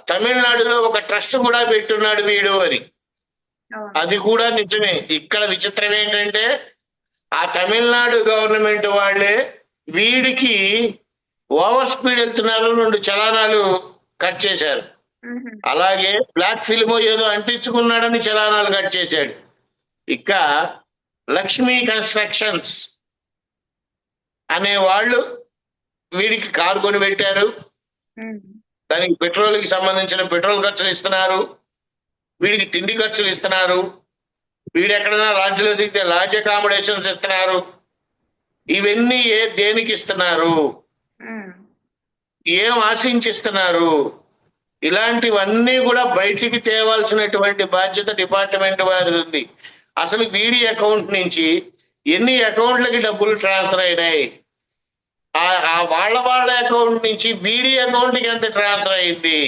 తమిళనాడులో ఒక ట్రస్ట్ కూడా పెట్టున్నాడు వీడు అని. అది కూడా నిజమే. ఇక్కడ విచిత్రం ఏంటంటే ఆ తమిళనాడు గవర్నమెంట్ వాళ్ళే వీడికి ఓవర్ స్పీడ్ వెళ్తున్నారు 2 చలానాలు కట్ చేశారు. అలాగే బ్లాక్ ఫిల్మ్ ఏదో అంటించుకున్నాడని చలానాలు కట్ చేశాడు. ఇక లక్ష్మీ కన్స్ట్రక్షన్స్ అనే వాళ్ళు వీడికి కారు కొని పెట్టారు. దానికి పెట్రోల్కి సంబంధించిన పెట్రోల్ ఖర్చులు ఇస్తున్నారు, వీడికి తిండి ఖర్చులు ఇస్తున్నారు, వీడు ఎక్కడైనా లాడ్జ్లో దిగితే లాడ్జ్ అకామిడేషన్స్ ఇస్తున్నారు. ఇవన్నీ దేనికి ఇస్తున్నారు, ఏం ఆశించిస్తున్నారు, ఇలాంటివన్నీ కూడా బయటికి తేవాల్సినటువంటి బాధ్యత డిపార్ట్మెంట్ వారిది ఉంది. అసలు వీడి అకౌంట్ నుంచి ఎన్ని అకౌంట్లకి డబ్బులు ట్రాన్స్ఫర్ అయినాయి, వాళ్ళ అకౌంట్ నుంచి వీడి అకౌంట్కి ఎంత ట్రాన్స్ఫర్ అయింది,